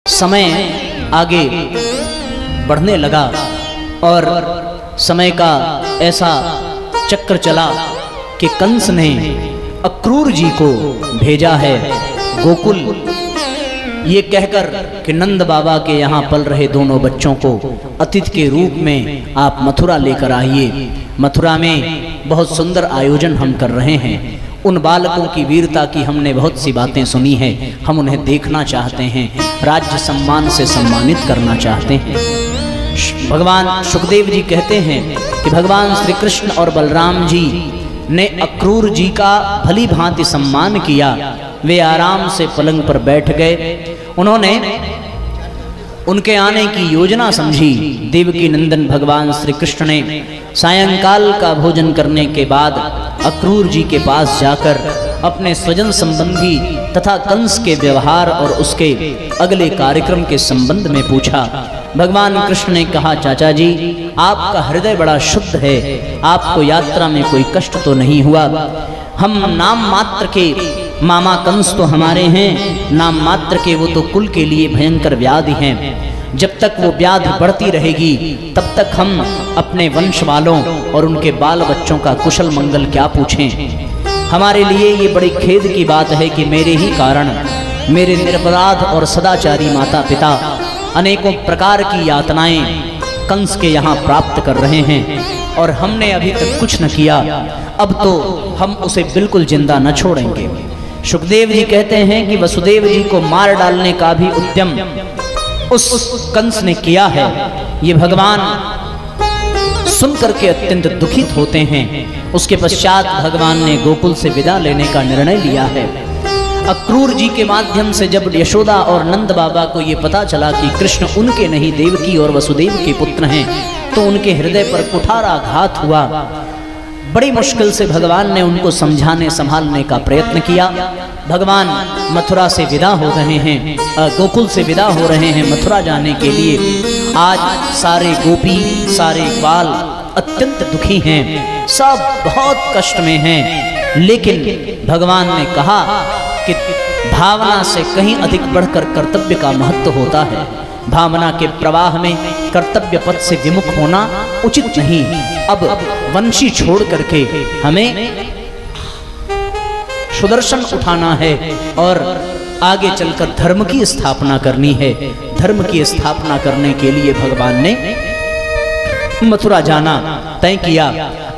समय आगे बढ़ने लगा और समय का ऐसा चक्र चला कि कंस ने अक्रूर जी को भेजा है गोकुल, ये कहकर कि नंद बाबा के यहाँ पल रहे दोनों बच्चों को अतिथि के रूप में आप मथुरा लेकर आइए। मथुरा में बहुत सुंदर आयोजन हम कर रहे हैं। उन बालकों की वीरता की हमने बहुत सी बातें सुनी हैं, हम उन्हें देखना चाहते हैं, राज्य सम्मान से सम्मानित करना चाहते हैं। भगवान सुखदेव जी कहते हैं कि भगवान श्री कृष्ण और बलराम जी ने अक्रूर जी का भली भांति सम्मान किया। वे आराम से पलंग पर बैठ गए। उन्होंने उनके आने की योजना समझी। देवकी नंदन भगवान श्री कृष्ण ने सायंकाल का भोजन करने के बाद अक्रूर जी के पास जाकर अपने स्वजन संबंधी तथा कंस के व्यवहार और उसके अगले कार्यक्रम के संबंध में पूछा। भगवान कृष्ण ने कहा, चाचा जी आपका हृदय बड़ा शुद्ध है, आपको यात्रा में कोई कष्ट तो नहीं हुआ। हम नाम मात्र के मामा कंस तो हमारे हैं, नाम मात्र के वो तो कुल के लिए भयंकर व्याधि हैं। जब तक वो व्याधि बढ़ती रहेगी तब तक हम अपने वंश वालों और उनके बाल बच्चों का कुशल मंगल क्या पूछें। हमारे लिए ये बड़ी खेद की बात है कि मेरे ही कारण मेरे निरपराध और सदाचारी माता पिता अनेकों प्रकार की यातनाएं कंस के यहाँ प्राप्त कर रहे हैं और हमने अभी तक कुछ न किया। अब तो हम उसे बिल्कुल जिंदा न छोड़ेंगे। सुखदेव जी कहते हैं कि वसुदेव जी को मार डालने का भी उद्यम उस कंस ने किया है। ये भगवान सुनकर के अत्यंत दुखित होते हैं। उसके पश्चात भगवान ने गोकुल से विदा लेने का निर्णय लिया है। अक्रूर जी के माध्यम से जब यशोदा और नंद बाबा को ये पता चला कि कृष्ण उनके नहीं देवकी और वसुदेव के पुत्र हैं, तो उनके हृदय पर कुठाराघात हुआ। बड़ी मुश्किल से भगवान ने उनको समझाने संभालने का प्रयत्न किया। भगवान मथुरा से विदा हो रहे हैं, गोकुल से विदा हो रहे हैं मथुरा जाने के लिए। आज सारे गोपी सारे बाल अत्यंत दुखी हैं, सब बहुत कष्ट में हैं। लेकिन भगवान ने कहा कि भावना से कहीं अधिक बढ़कर कर्तव्य का महत्व होता है। भावना के प्रवाह में कर्तव्य पथ से विमुख होना उचित नहीं। अब वंशी छोड़ करके हमें सुदर्शन उठाना है और आगे चलकर धर्म की स्थापना करनी है। धर्म की स्थापना करने के लिए भगवान ने मथुरा जाना तय किया।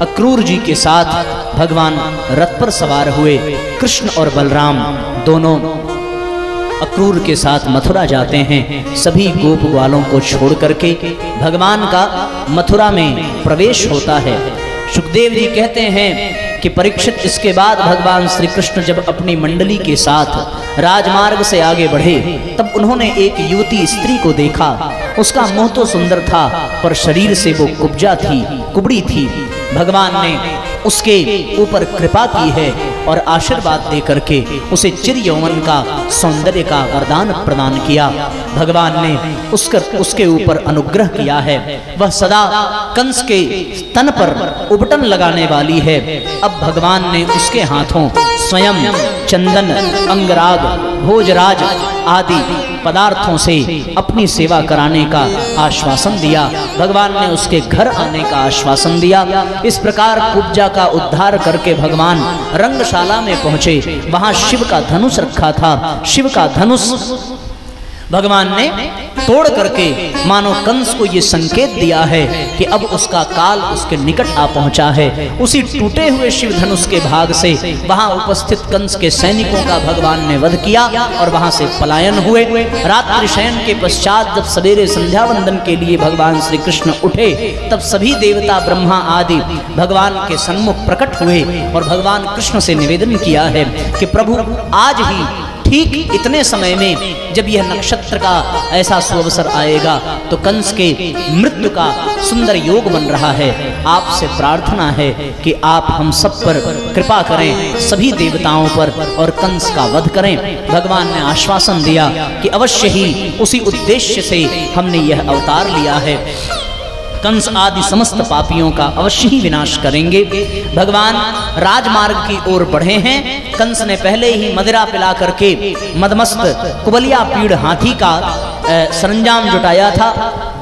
अक्रूर जी के साथ भगवान रथ पर सवार हुए। कृष्ण और बलराम दोनों अक्रूर के साथ मथुरा जाते हैं। सभी गोप ग्वालों को छोड़ करके भगवान का मथुरा में प्रवेश होता है। सुखदेव जी कहते हैं कि परीक्षित इसके बाद भगवान श्री कृष्ण जब अपनी मंडली के साथ राजमार्ग से आगे बढ़े तब उन्होंने एक युवती स्त्री को देखा। उसका मुंह तो सुंदर था पर शरीर से वो कुब्जा थी, कुबड़ी थी। भगवान ने उसके ऊपर कृपा की है और आशीर्वाद दे करके उसे चिर यौवन का सौंदर्य का वरदान प्रदान किया। भगवान ने उसके ऊपर अनुग्रह किया है। वह सदा कंस के तन पर उबटन लगाने वाली है। अब भगवान ने उसके हाथों स्वयं चंदन, अंगराग, भोजराज आदि पदार्थों से अपनी सेवा कराने का आश्वासन दिया। भगवान ने उसके घर आने का आश्वासन दिया। इस प्रकार कुब्जा का उद्धार करके भगवान रंगशाला में पहुंचे। वहां शिव का धनुष रखा था। शिव का धनुष भगवान ने तोड़ करके मानो कंस को ये संकेत दिया है कि अब उसका काल उसके निकट आ पहुंचा है। उसी टूटे हुए शिव धनुष के भाग से वहां उपस्थित कंस के सैनिकों का भगवान ने वध किया और वहां से पलायन हुए। रात्रि शयन के पश्चात जब सवेरे संध्या वंदन के लिए भगवान श्री कृष्ण उठे तब सभी देवता ब्रह्मा आदि भगवान के सन्मुख प्रकट हुए और भगवान कृष्ण से निवेदन किया है कि प्रभु आज ही ठीक इतने समय में जब यह नक्षत्र का ऐसा सुअवसर आएगा तो कंस के मृत्यु का सुंदर योग बन रहा है। आपसे प्रार्थना है कि आप हम सब पर कृपा करें, सभी देवताओं पर, और कंस का वध करें। भगवान ने आश्वासन दिया कि अवश्य ही उसी उद्देश्य से हमने यह अवतार लिया है। कंस आदि समस्त पापियों का अवश्य ही विनाश करेंगे। भगवान राजमार्ग की ओर बढ़े हैं। कंस ने पहले ही मदिरा पिला करके मदमस्त कुबलिया पीड़ हाथी का सरंजाम जुटाया था।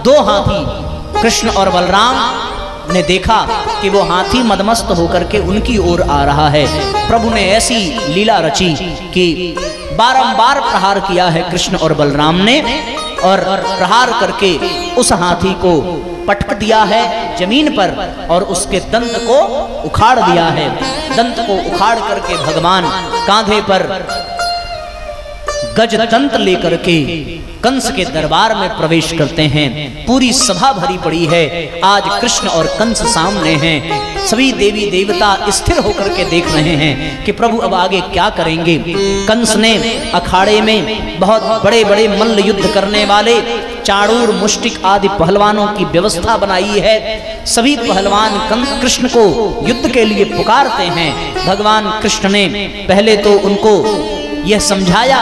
2 हाथी कृष्ण और बलराम ने देखा कि वो हाथी मदमस्त होकर के उनकी ओर आ रहा है। प्रभु ने ऐसी लीला रची कि बारंबार प्रहार किया है कृष्ण और बलराम ने, और प्रहार करके उस हाथी को पटक दिया है जमीन पर और उसके दंत को उखाड़ दिया है। दंत को उखाड़ करके भगवान कांधे पर गज दंत लेकर के कंस के दरबार में प्रवेश करते हैं। पूरी सभा भरी पड़ी है। आज कृष्ण और कंस सामने हैं। सभी देवी देवता स्थिर होकर के देख रहे हैं कि प्रभु अब आगे क्या करेंगे। कंस ने अखाड़े में बहुत बड़े बड़े मल्ल युद्ध करने वाले चाणूर मुष्टिक आदि पहलवानों की व्यवस्था बनाई है। सभी पहलवान कृष्ण को युद्ध के लिए पुकारते हैं। भगवान कृष्ण ने पहले तो उनको यह समझाया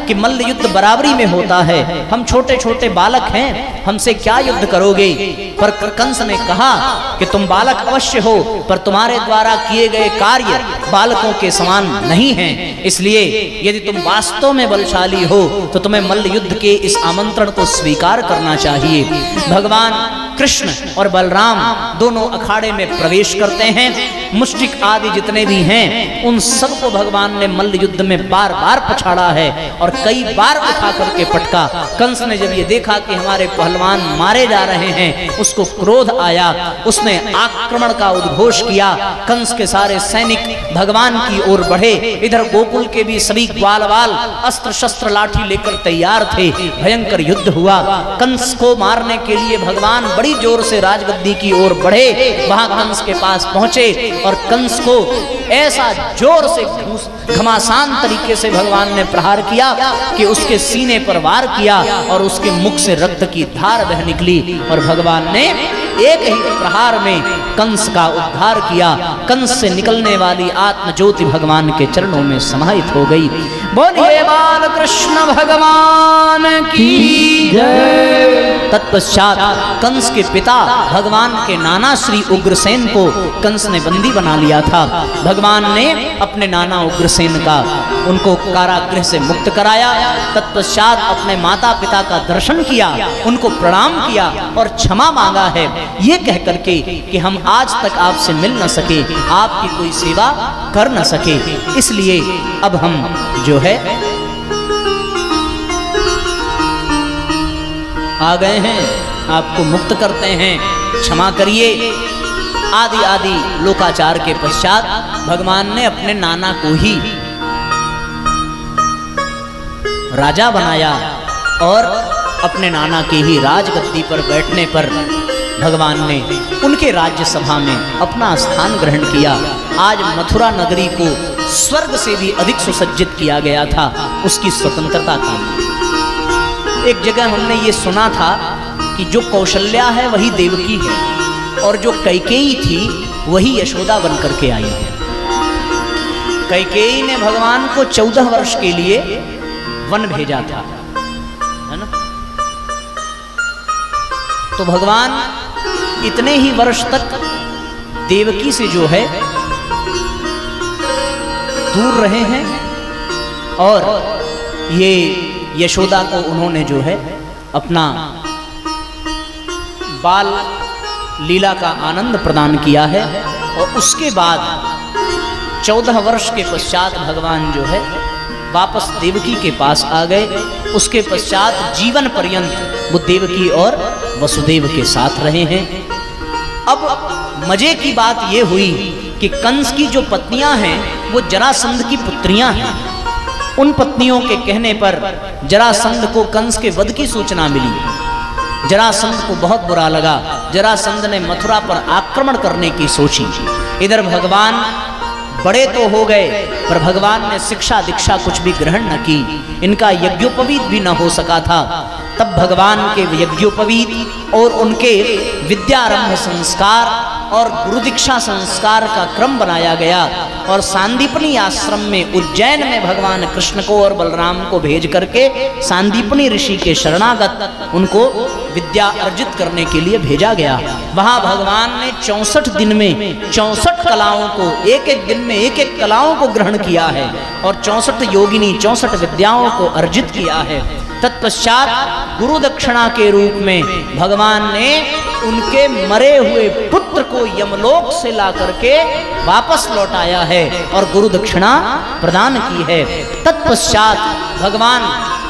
कि मल्ल युद्ध बराबरी में होता है, हम छोटे छोटे बालक हैं, हमसे क्या युद्ध करोगे। पर कंस ने कहा कि तुम बालक अवश्य हो, पर तुम्हारे द्वारा किए गए कार्य बालकों के समान नहीं हैं। इसलिए यदि तुम वास्तव में बलशाली हो तो तुम्हें मल्ल युद्ध के इस आमंत्रण को स्वीकार करना चाहिए। भगवान कृष्ण और बलराम दोनों अखाड़े में प्रवेश करते हैं। मुष्टिक आदि जितने भी हैं उन सबको भगवान ने मल्ल युद्ध में बार बार पछाड़ा है और कई बार उठा करके पटका। कंस ने जब ये देखा कि हमारे पहलवान मारे जा रहे हैं, उसको क्रोध आया। उसने आक्रमण का उद्घोष किया। कंस के सारे सैनिक भगवान की ओर बढ़े। इधर गोकुल के भी सभी ग्वालवाल अस्त्र शस्त्र लाठी लेकर तैयार थे। भयंकर युद्ध हुआ। कंस को मारने के लिए भगवान बड़ी जोर से राजगद्दी की ओर बढ़े। वहां कंस के पास पहुंचे और कंस को ऐसा जोर से घमासान तरीके से भगवान ने प्रहार किया कि उसके सीने पर वार किया और उसके मुख से रक्त की धार बह निकली और भगवान ने एक ही प्रहार में कंस का उद्धार किया। कंस से निकलने वाली आत्म ज्योति भगवान के चरणों में समाहित हो गई। बोलिए बाल कृष्ण भगवान की जय। तत्पश्चात कंस के पिता भगवान के नाना श्री उग्रसेन को कंस ने बंदी बना लिया था। भगवान ने अपने नाना उग्रसेन का उनको कारागृह से मुक्त कराया। तत्पश्चात अपने माता पिता का दर्शन किया, उनको प्रणाम किया और क्षमा मांगा है, ये कह करके कि हम आज तक आपसे मिल न सके, आपकी कोई सेवा कर न सके, इसलिए अब हम जो है आ गए हैं, आपको मुक्त करते हैं, क्षमा करिए। आदि आदि लोकाचार के पश्चात भगवान ने अपने नाना को ही राजा बनाया और अपने नाना के ही राजगद्दी पर बैठने पर भगवान ने उनके राज्यसभा में अपना स्थान ग्रहण किया। आज मथुरा नगरी को स्वर्ग से भी अधिक सुसज्जित किया गया था उसकी स्वतंत्रता के लिए। एक जगह हमने ये सुना था कि जो कौशल्या है वही देवकी है और जो कैकेयी थी वही यशोदा बनकर के आई है। कैकेयी ने भगवान को 14 वर्ष के लिए वन भेजा था, है ना। तो भगवान इतने ही वर्ष तक देवकी से जो है दूर रहे हैं और ये यशोदा को उन्होंने जो है अपना बाल लीला का आनंद प्रदान किया है। और उसके बाद 14 वर्ष के पश्चात भगवान जो है वापस देवकी के पास आ गए। उसके पश्चात जीवन पर्यंत वो देवकी और वसुदेव के साथ रहे हैं। अब मजे की बात ये हुई कि कंस की जो पत्नियां हैं वो जरासंध की पुत्रियां हैं। उन पत्नियों के कहने पर जरासंध को कंस के वध की सूचना मिली। जरासंध को बहुत बुरा लगा। जरासंध ने मथुरा पर आक्रमण करने की सोची। इधर भगवान बड़े तो हो गए पर भगवान ने शिक्षा दीक्षा कुछ भी ग्रहण न की। इनका यज्ञोपवीत भी न हो सका था। तब भगवान के यज्ञोपवीत और उनके विद्यारंभ संस्कार और गुरु दीक्षा संस्कार का क्रम बनाया गया और सांदीपनी आश्रम में उज्जैन में भगवान कृष्ण को और बलराम को भेज करके सांदीपनी ऋषि के शरणागत उनको विद्या अर्जित करने के लिए भेजा गया। वहां भगवान ने 64 दिन में 64 कलाओं को, एक एक दिन में एक एक कलाओं को ग्रहण किया है और 64 योगिनी 64 विद्याओं को अर्जित किया है। तत्पश्चात गुरु दक्षिणा के रूप में भगवान ने उनके मरे हुए पुत्र को यमलोक से ला करके वापस लौटाया है और गुरु दक्षिणा प्रदान की है। तत्पश्चात भगवान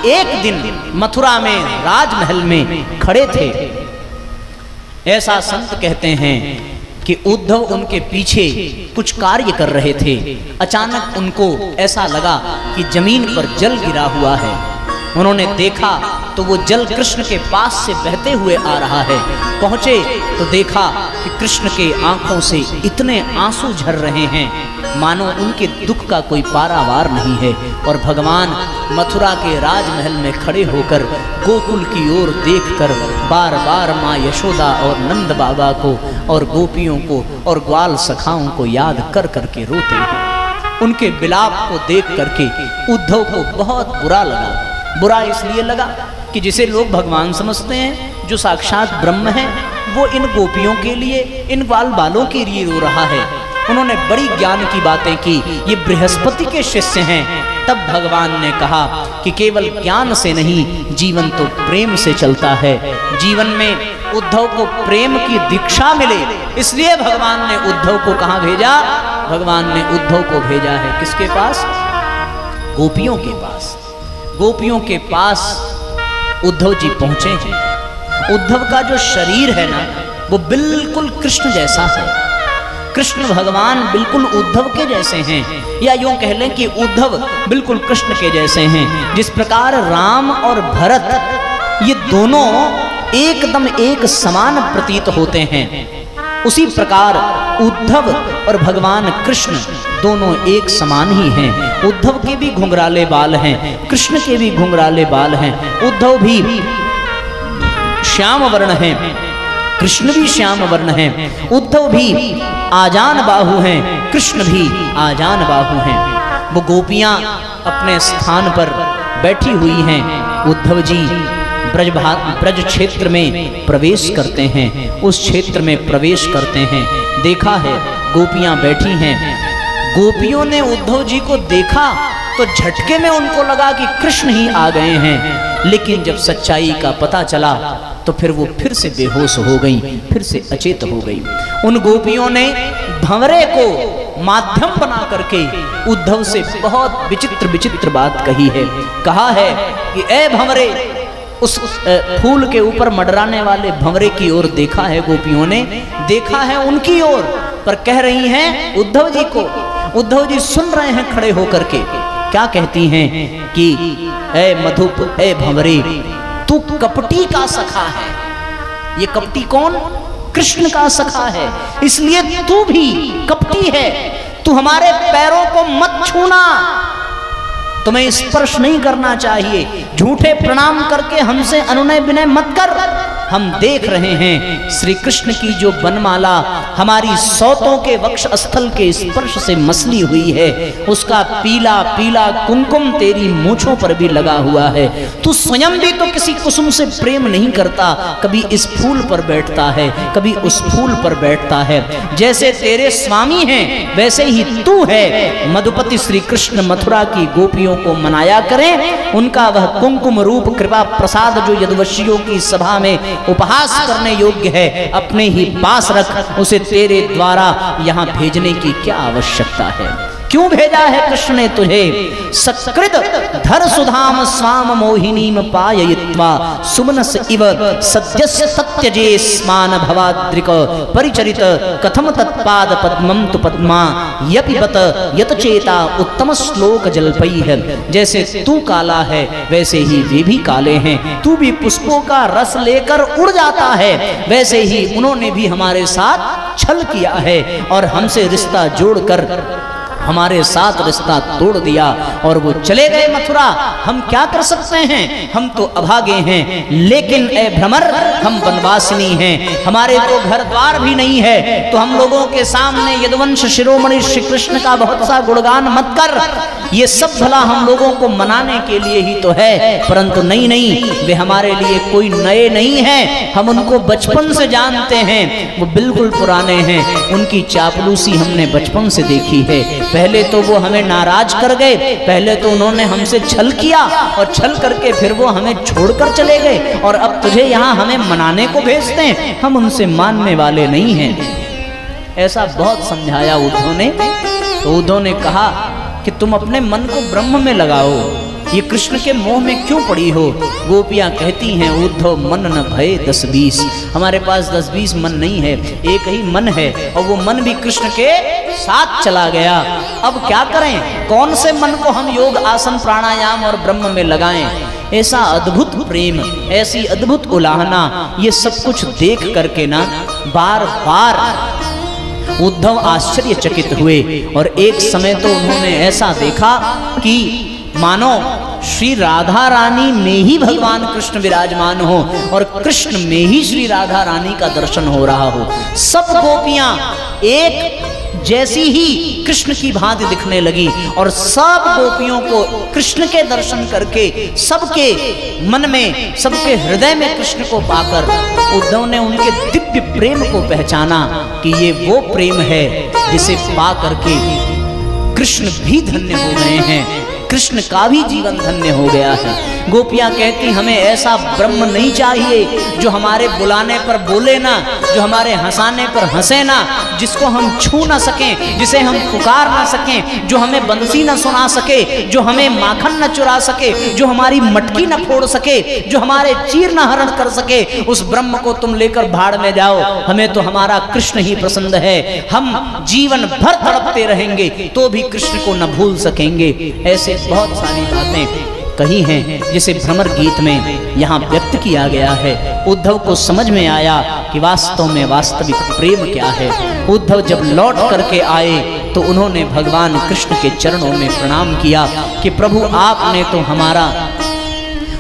एक दिन मथुरा में राजमहल में खड़े थे। ऐसा संत कहते हैं कि उद्धव उनके पीछे कुछ कार्य कर रहे थे। अचानक उनको ऐसा लगा कि जमीन पर जल गिरा हुआ है। उन्होंने देखा तो वो जल कृष्ण के पास से बहते हुए आ रहा है। पहुंचे तो देखा कि कृष्ण के आंखों से इतने आंसू झर रहे हैं मानो उनके दुख का कोई पारावार नहीं है। और भगवान मथुरा के राजमहल में खड़े होकर गोकुल की ओर देखकर बार बार माँ यशोदा और नंद बाबा को और गोपियों को और ग्वाल सखाओं को याद कर करके रोते हैं। उनके विलाप को देख करके उद्धव को बहुत बुरा लगा। बुरा इसलिए लगा कि जिसे लोग भगवान समझते हैं, जो साक्षात ब्रह्म है, वो इन गोपियों के लिए, इन बाल बालों के लिए रो रहा है। उन्होंने बड़ी ज्ञान की बातें की, ये बृहस्पति के शिष्य हैं। तब भगवान ने कहा कि केवल ज्ञान से नहीं, जीवन तो प्रेम से चलता है। जीवन में उद्धव को प्रेम की दीक्षा मिले, इसलिए भगवान ने उद्धव को कहाँ भेजा? भगवान ने उद्धव को भेजा है किसके पास? गोपियों के पास। गोपियों के पास उद्धव जी पहुंचे हैं। उद्धव का जो शरीर है ना, वो बिल्कुल कृष्ण जैसा है। कृष्ण भगवान बिल्कुल उद्धव के जैसे हैं, या यूं कह लें कि उद्धव बिल्कुल कृष्ण के जैसे हैं। जिस प्रकार राम और भरत ये दोनों एकदम एक समान प्रतीत होते हैं, उसी प्रकार उद्धव और भगवान कृष्ण दोनों एक समान ही हैं। उद्धव के भी घुंघराले बाल हैं, कृष्ण के भी घुंघराले बाल हैं। उद्धव भी श्याम वर्ण हैं, कृष्ण भी श्याम वर्ण हैं। उद्धव भी आजान बाहु हैं, कृष्ण भी आजान बाहु हैं। वो गोपियां अपने स्थान पर बैठी हुई हैं। उद्धव जी ब्रज क्षेत्र में प्रवेश करते हैं। उस क्षेत्र में प्रवेश करते हैं, देखा है गोपियां बैठी हैं। गोपियों ने उद्धव जी को देखा तो झटके में उनको लगा कि कृष्ण ही आ गए हैं। लेकिन जब सच्चाई का पता चला तो फिर वो फिर से बेहोश हो गई, फिर से अचेत हो गई। उन गोपियों ने भंवरे को माध्यम बना करके उद्धव से बहुत विचित्र विचित्र बात कही है। कहा है कि ए भंवरे, उस फूल के ऊपर मडराने वाले भंवरे की ओर देखा है गोपियों ने, देखा है उनकी ओर, पर कह रही हैं उद्धव जी को। उद्धव जी सुन रहे हैं खड़े होकर के। क्या कहती हैं कि ए मधुप, ए भंवरे, तू कपटी का सखा है। ये कपटी कौन? कृष्ण का सखा है, इसलिए तू भी कपटी है। तू हमारे पैरों को मत छूना, तुम्हें स्पर्श नहीं करना चाहिए। झूठे प्रणाम करके हमसे अनुनय विनय मत कर। हम देख रहे हैं श्री कृष्ण की जो बनमाला हमारी सौतों के वक्ष स्थल के स्पर्श से मसली हुई है, उसका पीला पीला कुमकुम तेरी मूंछों पर भी लगा हुआ है। तू स्वयं भी तो किसी कुसुम से प्रेम नहीं करता, कभी इस फूल पर बैठता है, कभी उस फूल पर बैठता है। जैसे तेरे स्वामी हैं वैसे ही तू है। मधुपति श्री कृष्ण मथुरा की गोपियों को मनाया करें, उनका वह कुमकुम रूप कृपा प्रसाद जो यदुवंशियों की सभा में उपहास करने योग्य है, अपने ही पास रख। उसे तेरे द्वारा यहाँ भेजने की क्या आवश्यकता है? क्यों भेजा है कृष्ण ने तुझे? सकृत धर सुधाम स्वाम मोहिनीम पाययित्वा सुमनस इव सद्यस्य सत्यजे स्मान भवाद्रिक परिचरित कथम तत्पाद पद्मम तु पद्मा यपिबत यत चेता उत्तम श्लोक जल्पई है। जैसे तू काला है वैसे ही वे भी काले हैं। तू भी पुष्पों का रस लेकर उड़ जाता है, वैसे ही उन्होंने भी हमारे साथ छल किया है और हमसे रिश्ता जोड़कर हमारे साथ रिश्ता तोड़ दिया और वो चले गए मथुरा। हम क्या कर सकते हैं, हम तो अभागे हैं, लेकिन ए भ्रमर हम वनवासिनी हैं, हमारे तो घर द्वार भी नहीं है, तो हम लोगों के सामने यदुवंश शिरोमणि श्री कृष्ण का बहुत सा गुणगान मत कर। ये सब भला हम लोगों को मनाने के लिए ही तो है, परंतु नहीं, वे हमारे लिए कोई नए नहीं हैं, हम उनको बचपन से जानते हैं, वो बिल्कुल पुराने हैं, उनकी चापलूसी हमने बचपन से देखी है। पहले तो वो हमें नाराज कर गए, पहले तो उन्होंने हमसे छल किया और छल करके फिर वो हमें छोड़कर चले गए, और अब तुझे यहाँ हमें मनाने को भेजते हैं, हम उनसे मानने वाले नहीं हैं। ऐसा बहुत समझाया उद्धव ने। तो उद्धव ने कहा कि तुम अपने मन को ब्रह्म में लगाओ, ये कृष्ण के मोह में क्यों पड़ी हो। गोपियां कहती हैं उद्धव मन न भय 10-20, हमारे पास 10-20 मन नहीं है, एक ही मन है, और वो मन भी कृष्ण के साथ चला गया। अब क्या करें, कौन से मन को हम योग आसन प्राणायाम और ब्रह्म में लगाएं। ऐसा अद्भुत प्रेम, ऐसी अद्भुत उलाहना, ये सब कुछ देख करके ना बार बार उद्धव आश्चर्यचकित हुए। और एक समय तो उन्होंने ऐसा देखा कि मानो श्री राधा रानी में ही भगवान कृष्ण विराजमान हो और कृष्ण में ही श्री राधा रानी का दर्शन हो रहा हो। सब गोपियां एक जैसी ही कृष्ण की भांति दिखने लगी, और सब गोपियों को कृष्ण के दर्शन करके सबके मन में, सबके हृदय में कृष्ण को पाकर उद्धव ने उनके दिव्य प्रेम को पहचाना कि ये वो प्रेम है जिसे पा करके कृष्ण भी धन्य हो गए हैं, कृष्ण का भी जीवन धन्य हो गया है। गोपियां कहती हमें ऐसा ब्रह्म नहीं चाहिए जो हमारे बुलाने पर बोले ना, जो हमारे हंसाने पर हंसे ना, जिसको हम छू ना सकें, जिसे हम पुकार ना सकें, जो हमें बंसी ना सुना सके, जो हमें माखन न चुरा सके, जो हमारी मटकी न फोड़ सके, जो हमारे चीर न हरण कर सके, उस ब्रह्म को तुम लेकर भाड़ में जाओ, हमें तो हमारा कृष्ण ही पसंद है। हम जीवन भर तड़पते रहेंगे तो भी कृष्ण को न भूल सकेंगे। ऐसे बहुत सारी बातें कही हैं जिसे भ्रमर गीत में यहाँ व्यक्त किया गया है। उद्धव को समझ में आया कि वास्तव में वास्तविक प्रेम क्या है। उद्धव जब लौट करके आए तो उन्होंने भगवान कृष्ण के चरणों में प्रणाम किया कि प्रभु आपने तो हमारा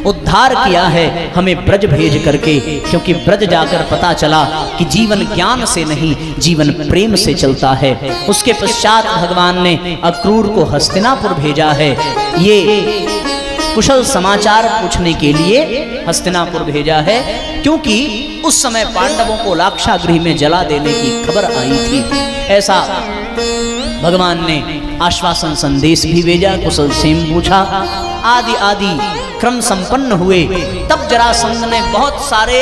उद्धार किया है, हमें ब्रज भेज करके, क्योंकि ब्रज जाकर पता चला कि जीवन ज्ञान से नहीं, जीवन प्रेम से चलता है। उसके पश्चात भगवान ने अक्रूर को हस्तिनापुर भेजा है, ये कुशल समाचार पूछने के लिए हस्तिनापुर भेजा है, क्योंकि उस समय पांडवों को लाक्षागृह में जला देने की खबर आई थी। ऐसा भगवान ने आश्वासन संदेश भी भेजा, कुशल क्षेम पूछा, आदि आदि क्रम संपन्न हुए। तब जरासंध ने बहुत सारे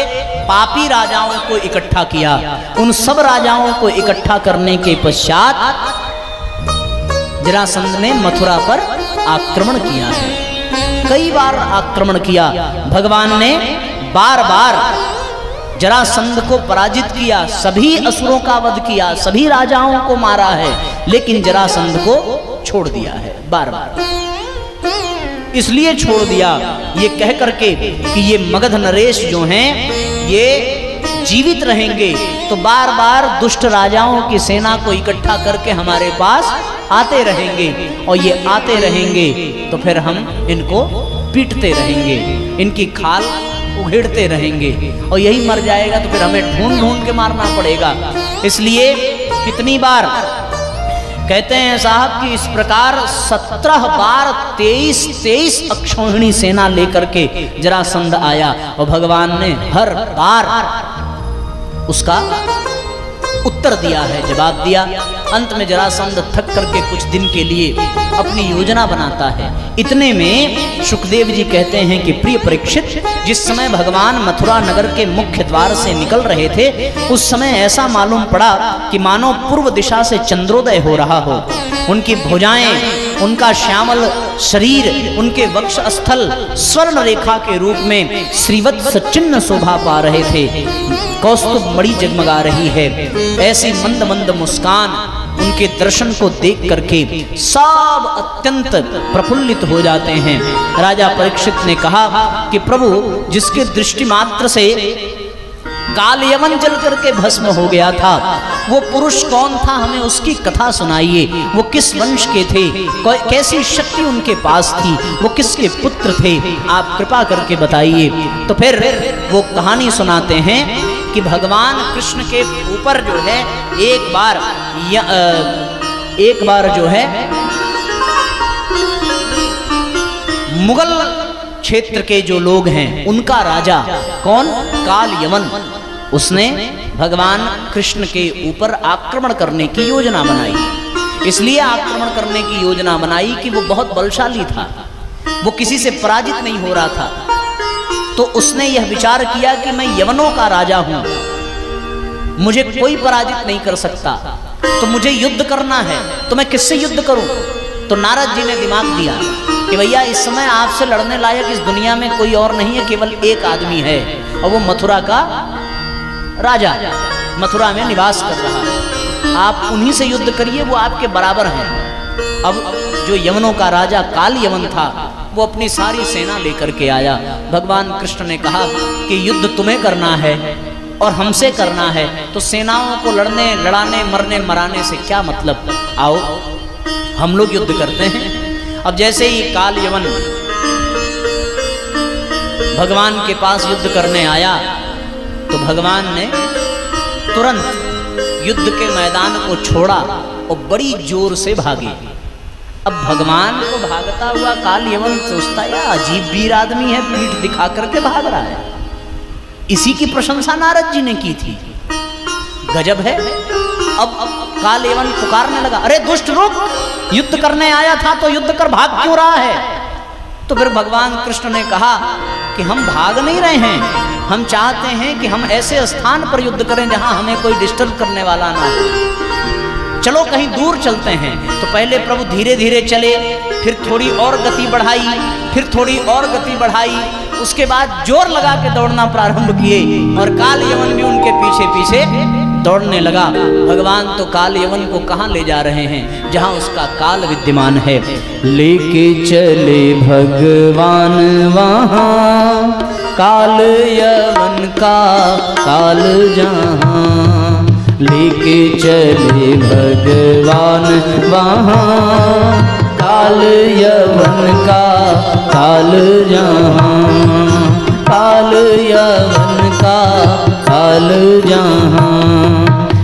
पापी राजाओं को इकट्ठा किया। उन सब राजाओं को इकट्ठा करने के पश्चात जरासंध ने मथुरा पर आक्रमण किया है, कई बार आक्रमण किया। भगवान ने बार बार जरासंध को पराजित किया, सभी असुरों का वध किया, सभी राजाओं को मारा है, लेकिन जरासंध को छोड़ दिया है बार बार। इसलिए छोड़ दिया ये कह करके कि ये मगध नरेश जो हैं ये जीवित रहेंगे तो बार बार दुष्ट राजाओं की सेना को इकट्ठा करके हमारे पास आते रहेंगे, और ये आते रहेंगे तो फिर हम इनको पीटते रहेंगे, इनकी खाल उघेड़ते रहेंगे, और यही मर जाएगा तो फिर हमें ढूंढ ढूंढ के मारना पड़ेगा। इसलिए कितनी बार कहते हैं साहब कि इस प्रकार 17 बार 23 अक्षौहिणी सेना लेकर के जरासंध आया, और भगवान ने हर बार उसका उत्तर दिया है, जवाब दिया। अंत में जरासंध थक करके कुछ दिन के लिए अपनी योजना बनाता है। इतने में शुकदेव जी कहते हैं कि प्रिय परीक्षित, जिस समय भगवान मथुरा नगर के मुख्य द्वार से निकल रहे थे उस समय ऐसा मालूम पड़ा कि मानो पूर्व दिशा से चंद्रोदय हो रहा हो। उनकी भुजाएं, उनका श्यामल शरीर, उनके वक्ष स्थल स्वर्ण रेखा के रूप में श्रीवत्स चिन्ह शोभा पा रहे थे, कौस्तुभ मणि जगमगा रही है। ऐसी मंद मंद मुस्कान, उनके दर्शन को देख करके सब अत्यंत प्रफुल्लित हो जाते हैं। राजा परीक्षित ने कहा कि प्रभु, जिसके दृष्टि मात्र से काल यवन जल करके भस्म हो गया था। वो पुरुष कौन था, हमें उसकी कथा सुनाइए। वो किस वंश के थे, कैसी शक्ति उनके पास थी, वो किसके पुत्र थे, आप कृपा करके बताइए। तो फिर वो कहानी सुनाते हैं कि भगवान कृष्ण के ऊपर जो है एक बार जो है मुगल क्षेत्र के जो लोग हैं उनका राजा कौन, काल यवन, उसने भगवान कृष्ण के ऊपर आक्रमण करने की योजना बनाई। इसलिए आक्रमण करने की योजना बनाई कि वो बहुत बलशाली था, वो किसी से पराजित नहीं हो रहा था। तो उसने यह विचार किया कि मैं यवनों का राजा हूं, मुझे कोई पराजित नहीं कर सकता, तो मुझे युद्ध करना है, तो मैं किससे युद्ध करूं। तो नारद जी ने दिमाग दिया कि भैया इस समय आपसे लड़ने लायक इस दुनिया में कोई और नहीं है, केवल एक आदमी है, और वो मथुरा का राजा, मथुरा में निवास कर रहा है। आप उन्हीं से युद्ध करिए, वो आपके बराबर हैं। अब जो यवनों का राजा काल यवन था, वो अपनी सारी सेना लेकर के आया। भगवान कृष्ण ने कहा कि युद्ध तुम्हें करना है और हमसे करना है, तो सेनाओं को लड़ने, लड़ाने, मरने, मराने से क्या मतलब, आओ हम लोग युद्ध करते हैं। अब जैसे ही काल यवन भगवान के पास युद्ध करने आया, तो भगवान ने तुरंत युद्ध के मैदान को छोड़ा और बड़ी जोर से भागे। अब भगवान को भागता हुआ काल यवन सोचता है अजीब वीर आदमी है, पीठ दिखा करके भाग रहा है। इसी की प्रशंसा नारद जी ने की थी, गजब है। अब काल यवन पुकारने लगा, अरे दुष्ट रुक, युद्ध करने आया था तो युद्ध कर भाग क्यों रहा है। तो फिर भगवान कृष्ण ने कहा कि हम भाग नहीं रहे हैं, हम चाहते हैं कि हम ऐसे स्थान पर युद्ध करें जहां हमें कोई डिस्टर्ब करने वाला ना हो। चलो कहीं दूर चलते हैं। तो पहले प्रभु धीरे धीरे चले, फिर थोड़ी और गति बढ़ाई, फिर थोड़ी और गति बढ़ाई, उसके बाद जोर लगा के दौड़ना प्रारंभ किए और काल यवन भी उनके पीछे पीछे दौड़ने लगा। भगवान तो काल यवन को कहाँ ले जा रहे हैं, जहाँ उसका काल विद्यमान है। लेके चले भगवान वहाँ, काल यवन का काल जहाँ, लेके चले भगवान वहाँ, काल यवन का काल जहाँ, काल यवन का काल जहाँ।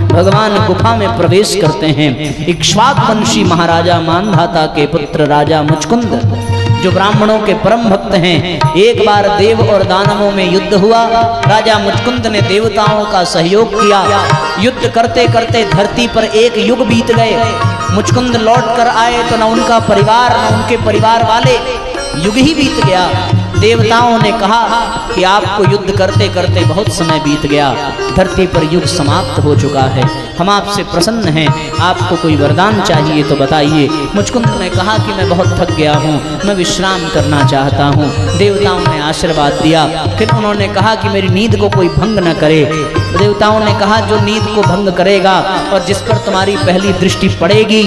भगवान गुफा में प्रवेश करते हैं। इक्ष्वाकु वंशी महाराजा मानधाता के पुत्र राजा मुचकुंद, जो ब्राह्मणों के परम भक्त हैं। एक बार देव और दानवों में युद्ध हुआ। राजा मुचकुंद ने देवताओं का सहयोग किया। युद्ध करते करते धरती पर एक युग बीत गए। मुचकुंद लौट कर आए तो न उनका परिवार न उनके परिवार वाले, युग ही बीत गया। देवताओं ने कहा कि आपको युद्ध करते करते बहुत समय बीत गया, धरती पर युग समाप्त हो चुका है, हम आपसे प्रसन्न हैं, आपको कोई वरदान चाहिए तो बताइए। मुचकुंद ने कहा कि मैं बहुत थक गया हूँ, मैं विश्राम करना चाहता हूँ। देवताओं ने आशीर्वाद दिया। फिर उन्होंने कहा कि मेरी नींद को कोई भंग न करे। देवताओं ने कहा जो नींद को भंग करेगा और जिस पर तुम्हारी पहली दृष्टि पड़ेगी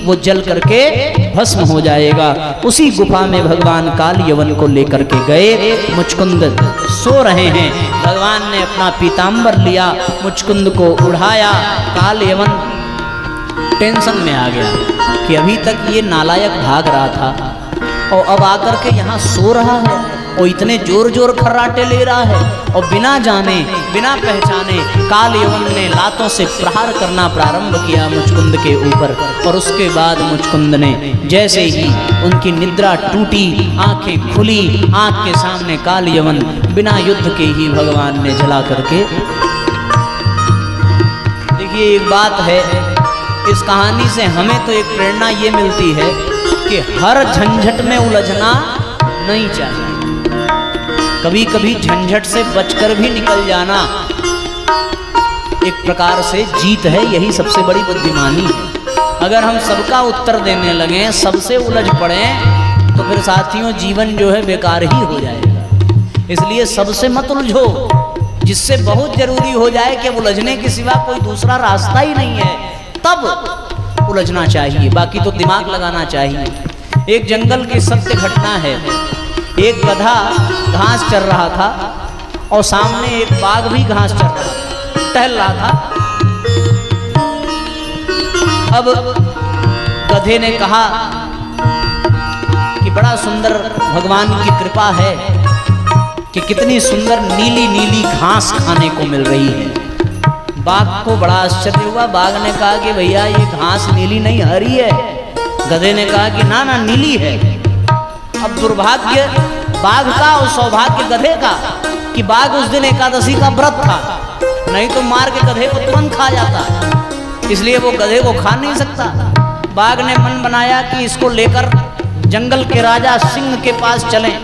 वो जल करके भस्म हो जाएगा। उसी गुफा में भगवान काल यवन को लेकर के गए। मुचकुंद सो रहे हैं। भगवान ने अपना पीताम्बर लिया, मुचकुंद को उठाया। काल यवन टेंशन में आ गया कि अभी तक ये नालायक भाग रहा था और अब आकर के यहाँ सो रहा है और इतने जोर जोर खर्राटे ले रहा है, और बिना जाने बिना पहचाने काल यवन ने लातों से प्रहार करना प्रारंभ किया मुचकुंद के ऊपर। और उसके बाद मुचकुंद ने जैसे ही उनकी निद्रा टूटी, आंखें खुली, आंख के सामने काल यवन बिना युद्ध के ही भगवान ने जला करके। देखिए एक बात है, इस कहानी से हमें तो एक प्रेरणा ये मिलती है कि हर झंझट में उलझना नहीं चाहिए। कभी कभी झंझट से बचकर भी निकल जाना एक प्रकार से जीत है। यही सबसे बड़ी बुद्धिमानी है। अगर हम सबका उत्तर देने लगे, सबसे उलझ पड़े, तो फिर साथियों जीवन जो है बेकार ही हो जाएगा। इसलिए सबसे मत उलझो, जिससे बहुत जरूरी हो जाए कि उलझने के सिवा कोई दूसरा रास्ता ही नहीं है, तब उलझना चाहिए, बाकी तो दिमाग लगाना चाहिए। एक जंगल की सत्य घटना है। एक गधा घास चर रहा था और सामने एक बाघ भी घास चर रहा टहल रहा था। अब गधे ने कहा कि बड़ा सुंदर भगवान की कृपा है कि कितनी सुंदर नीली नीली घास खाने को मिल रही है। बाघ को बड़ा आश्चर्य हुआ। बाघ ने कहा कि भैया ये घास नीली नहीं हरी है। गधे ने कहा कि ना ना नीली है। अब दुर्भाग्य बाघ का और सौभाग्य गधे का कि बाघ उस दिन एकादशी का व्रत था, नहीं तो मार के गधे को तुरंत खा जाता, इसलिए वो गधे को खा नहीं सकता। बाघ ने मन बनाया कि इसको लेकर जंगल के राजा सिंह के पास चलें,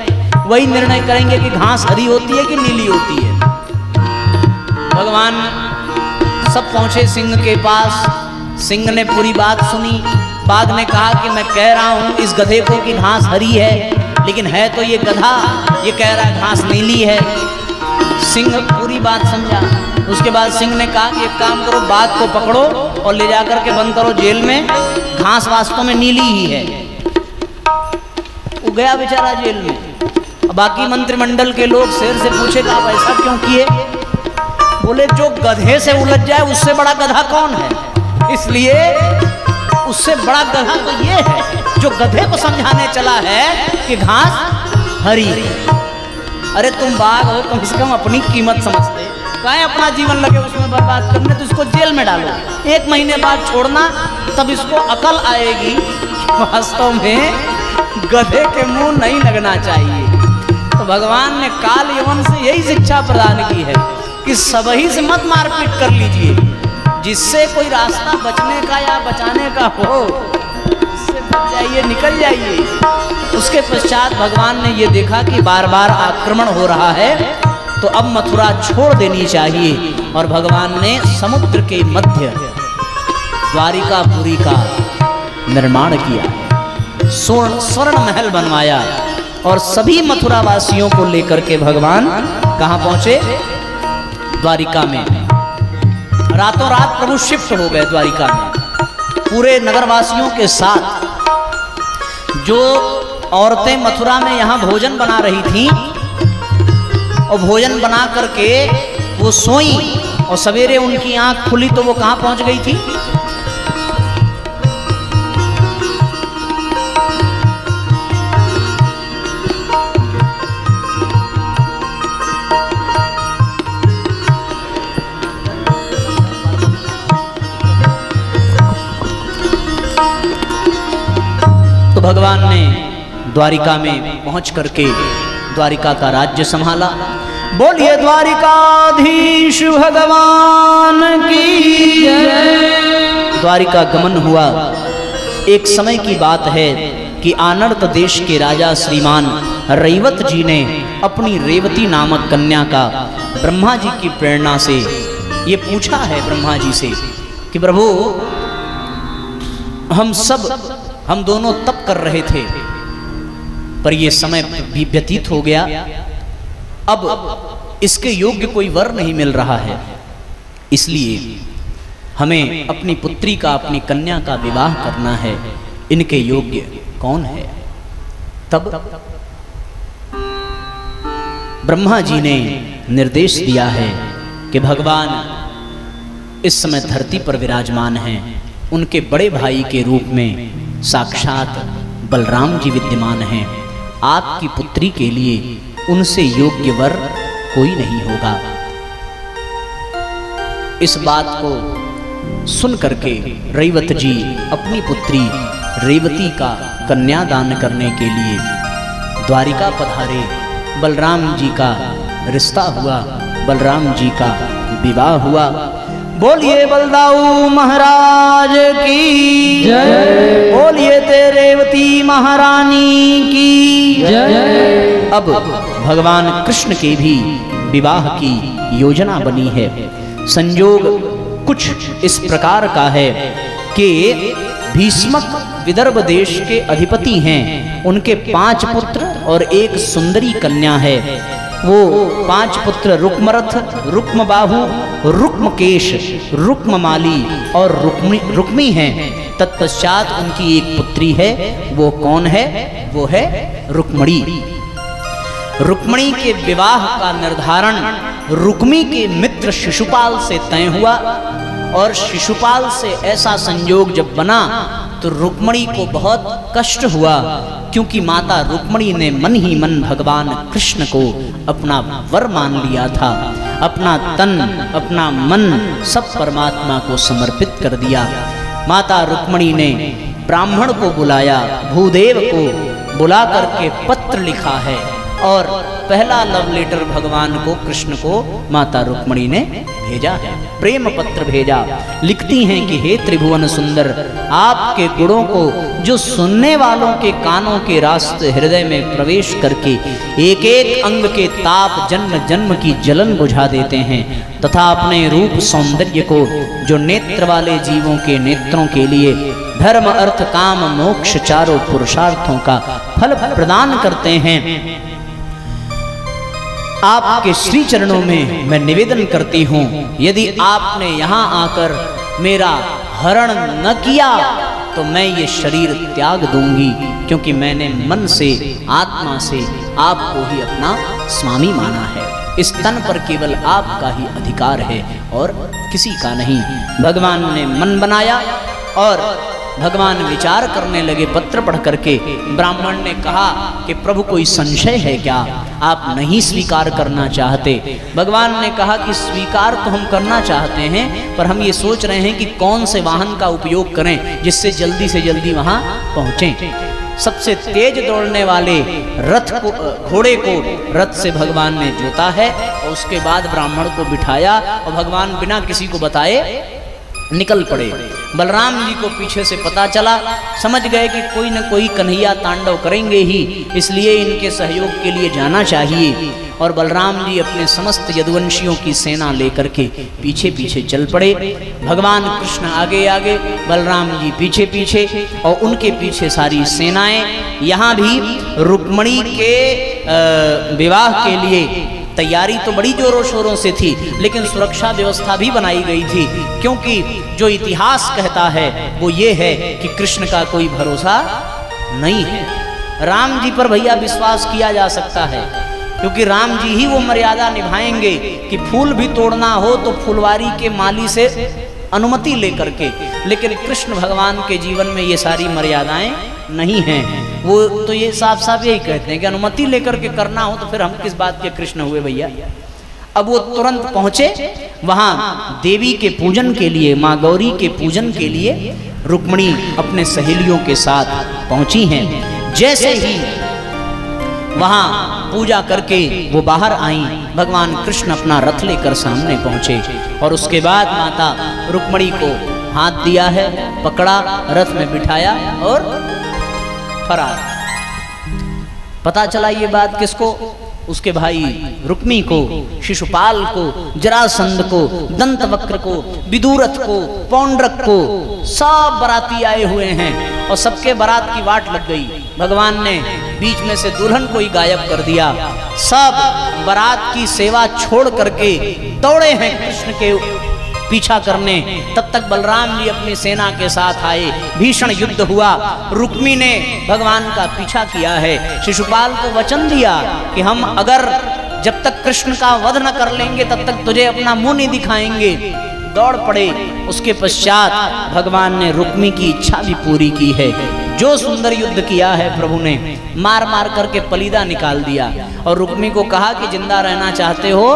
वही निर्णय करेंगे कि घास हरी होती है कि नीली होती है। भगवान सब पहुंचे सिंह के पास। सिंह ने पूरी बात सुनी। बाघ ने कहा कि मैं कह रहा हूं इस गधे को कि घास हरी है, लेकिन है तो ये गधा, ये कह रहा है घास नीली है। सिंह पूरी बात समझा। उसके बाद सिंह ने कहा कि एक काम करो, बाघ को पकड़ो और ले जाकर के बंद करो जेल में, घास वास्तव में नीली ही है। वो गया बेचारा जेल में। बाकी मंत्रिमंडल के लोग शेर से पूछे कि आप ऐसा क्यों किए? बोले जो गधे से उलझ जाए उससे बड़ा गधा कौन है, इसलिए उससे बड़ा गधा तो ये है जो गधे को समझाने चला है कि घास हरी। अरे तुम बाघ हो, कम से कम अपनी कीमत समझते, काहे अपना जीवन लगे उसमें बर्बाद करने? तो इसको जेल में डालो, 1 महीने बाद छोड़ना, तब इसको अकल आएगी वास्तव में गधे के मुंह नहीं लगना चाहिए। तो भगवान ने काल यवन से यही शिक्षा प्रदान की है कि सबही से मत मारपीट कर लीजिए, जिससे कोई रास्ता बचने का या बचाने का हो उससे बच जाइए, निकल जाइए। उसके पश्चात भगवान ने ये देखा कि बार बार आक्रमण हो रहा है, तो अब मथुरा छोड़ देनी चाहिए, और भगवान ने समुद्र के मध्य द्वारिकापुरी का निर्माण किया, स्वर्ण महल बनवाया, और सभी मथुरा वासियों को लेकर के भगवान कहाँ पहुंचे? द्वारिका में। रातों रात प्रभु शिफ्ट हो गए द्वारिका में पूरे नगरवासियों के साथ। जो औरतें मथुरा में यहाँ भोजन बना रही थीं, और भोजन बना करके वो सोई, और सवेरे उनकी आंख खुली तो वो कहाँ पहुंच गई थी? भगवान ने द्वारिका में पहुंच करके द्वारिका का राज्य संभाला। बोलिए द्वारिकाधीश भगवान की जय। द्वारिका गमन हुआ। एक समय की बात है कि आनर्त देश के राजा श्रीमान रैवत जी ने अपनी रेवती नामक कन्या का ब्रह्मा जी की प्रेरणा से ये पूछा है ब्रह्मा जी से कि प्रभु हम दोनों तप कर रहे थे, पर ये समय भी व्यतीत हो गया, अब इसके योग्य कोई वर नहीं मिल रहा है, इसलिए हमें अपनी पुत्री का, अपनी कन्या का विवाह करना है। इनके योग्य कौन है? तब ब्रह्मा जी ने निर्देश दिया है कि भगवान इस समय धरती पर विराजमान हैं, उनके बड़े भाई के रूप में साक्षात बलराम जी विद्यमान हैं। आपकी पुत्री के लिए उनसे योग्य वर कोई नहीं होगा। इस बात को सुन करके रैवत जी अपनी पुत्री रेवती का कन्यादान करने के लिए द्वारिका पधारे। बलराम जी का रिश्ता हुआ, बलराम जी का विवाह हुआ। बोलिए बलदाऊ महाराज की जय। बोलिए रेवती महारानी की जय। अब भगवान कृष्ण के भी विवाह की योजना बनी है। संयोग कुछ इस प्रकार का है कि भीष्मक विदर्भ देश के अधिपति हैं, उनके 5 पुत्र और एक सुंदरी कन्या है। वो 5 पुत्र रुक्मरथ, रुक्मबाहु, रुक्मकेश, रुक्ममाली और रुक्मी हैं। तत्पश्चात उनकी एक पुत्री है, वो कौन है? वो है रुक्मणी। रुक्मिणी के विवाह का निर्धारण रुक्मी के मित्र शिशुपाल से तय हुआ और शिशुपाल से ऐसा संयोग जब बना तो रुक्मिणी को बहुत कष्ट हुआ, क्योंकि माता रुक्मिणी ने मन ही मन भगवान कृष्ण को अपना वर मान लिया था। अपना तन अपना मन सब परमात्मा को समर्पित कर दिया। माता रुक्मिणी ने ब्राह्मण को बुलाया, भूदेव को बुला करके पत्र लिखा है और पहला लव लेटर भगवान को कृष्ण को माता रुक्मिणी ने भेजा है, प्रेम पत्र भेजा। लिखती हैं कि हे त्रिभुवन सुंदर, आपके गुणों को जो सुनने वालों के कानों के रास्ते हृदय में प्रवेश करके एक एक अंग के ताप जन्म जन्म की जलन बुझा देते हैं, तथा अपने रूप सौंदर्य को जो नेत्र वाले जीवों के नेत्रों के लिए धर्म अर्थ काम मोक्ष चारों पुरुषार्थों का फल प्रदान करते हैं, आपके श्री चरणों में मैं निवेदन करती हूँ, यदि आपने यहाँ आकर मेरा हरण न किया तो मैं ये शरीर त्याग दूंगी, क्योंकि मैंने मन से आत्मा से आपको ही अपना स्वामी माना है। इस तन पर केवल आपका ही अधिकार है और किसी का नहीं। भगवान ने मन बनाया और भगवान विचार करने लगे पत्र पढ़ करके। ब्राह्मण ने कहा कि प्रभु कोई संशय है क्या, आप नहीं स्वीकार करना चाहते? भगवान ने कहा कि स्वीकार तो हम करना चाहते हैं, पर हम ये सोच रहे हैं कि कौन से वाहन का उपयोग करें जिससे जल्दी से जल्दी वहां पहुंचें। सबसे तेज दौड़ने वाले रथ को, घोड़े को रथ से भगवान ने जोता है और उसके बाद ब्राह्मण को बिठाया और भगवान बिना किसी को बताए निकल पड़े। बलराम जी को पीछे से पता चला, समझ गए कि कोई न कोई कन्हैया तांडव करेंगे ही, इसलिए इनके सहयोग के लिए जाना चाहिए। और बलराम जी अपने समस्त यदुवंशियों की सेना लेकर के पीछे पीछे चल पड़े। भगवान कृष्ण आगे आगे, बलराम जी पीछे पीछे और उनके पीछे सारी सेनाएं। यहाँ भी रुक्मिणी के विवाह के लिए तैयारी तो बड़ी जोरों शोरों से थी, लेकिन सुरक्षा व्यवस्था भी बनाई गई थी, क्योंकि जो इतिहास कहता है वो ये है कि कृष्ण का कोई भरोसा नहीं है। राम जी पर भैया विश्वास किया जा सकता है, क्योंकि राम जी ही वो मर्यादा निभाएंगे कि फूल भी तोड़ना हो तो फुलवारी के माली से अनुमति लेकर के, लेकिन कृष्ण भगवान के जीवन में ये सारी मर्यादाएं नहीं हैं। वो तो ये साफ साफ यही कहते हैं कि अनुमति लेकर के करना हो तो फिर हम किस बात के कृष्ण हुए भैया। अब वो तुरंत पहुंचे वहां देवी के पूजन के लिए, माँ गौरी के पूजन के लिए रुक्मिणी अपने सहेलियों के साथ पहुंची हैं। जैसे ही वहां पूजा करके वो बाहर आई, भगवान कृष्ण अपना रथ लेकर सामने पहुंचे और उसके बाद माता रुक्मिणी को हाथ दिया है, पकड़ा, रथ में बिठाया और फरार। पता चला ये बात किसको? उसके भाई रुक्मी को, शिशुपाल को, जरासंध को, दंतवक्र को, विदुरथ को, पौंड्रक को, सब बराती आए हुए हैं और सबके बारात की वाट लग गई। भगवान ने बीच में से दुल्हन को ही गायब कर दिया। सब बारात की सेवा छोड़ करके दौड़े हैं कृष्ण के पीछा करने। तब तक बलराम जी अपनी सेना के साथ आए, भीषण युद्ध हुआ। रुक्मी ने भगवान का पीछा किया है, शिशुपाल को वचन दिया कि हम अगर जब तक कृष्ण का वध न कर लेंगे तब तक तुझे अपना मुंह नहीं दिखाएंगे। दौड़ पड़े। उसके पश्चात भगवान ने रुक्मी की इच्छा भी पूरी की है। जो सुंदर युद्ध किया है प्रभु ने, मार मार करके पलीदा निकाल दिया और रुक्मी को कहा कि जिंदा रहना चाहते हो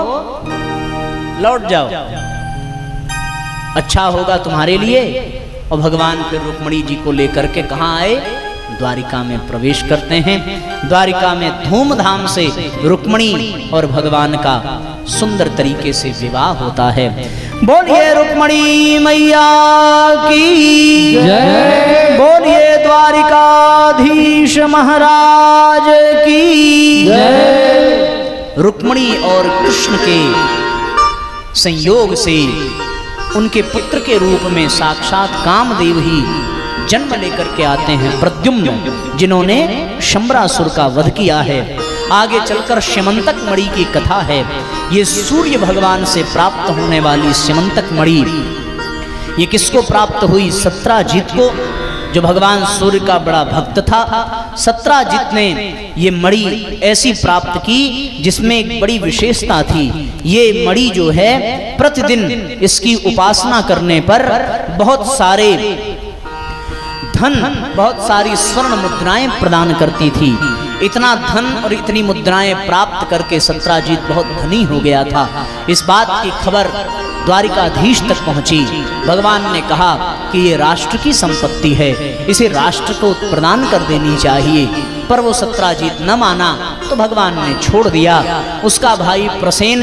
लौट जाओ, अच्छा होगा तुम्हारे लिए। और भगवान फिर रुक्मिणी जी को लेकर के कहाँ आए? द्वारिका में प्रवेश करते हैं। द्वारिका में धूमधाम से रुक्मिणी और भगवान का सुंदर तरीके से विवाह होता है। बोलिए रुक्मिणी मैया की जय, बोलिए द्वारिकाधीश महाराज की जय। रुक्मिणी और कृष्ण के संयोग से उनके पुत्र के रूप में साक्षात कामदेव ही जन्म लेकर के आते हैं, प्रद्युम्न, जिन्होंने शंबरासुर का वध किया है। आगे चलकर स्यमंतक मणि की कथा है। ये सूर्य भगवान से प्राप्त होने वाली स्यमंतक मणि, ये किसको प्राप्त हुई? सत्राजित को। जो भगवान सूर्य का बड़ा भक्त था। सत्राजित ने ये मणि ऐसी प्राप्त की जिसमें एक बड़ी विशेषता थी। ये मणि जो है प्रतिदिन इसकी उपासना करने पर बहुत सारे धन, बहुत सारी स्वर्ण मुद्राएं प्रदान करती थी। इतना धन और इतनी मुद्राएं प्राप्त करके सत्राजित बहुत धनी हो गया था। इस बात की खबर द्वारिकाधीश तक पहुंची। भगवान ने कहा कि ये राष्ट्र की संपत्ति है, इसे राष्ट्र को प्रदान कर देनी चाहिए। पर वो सत्राजित न माना तो भगवान ने छोड़ दिया। उसका भाई प्रसेन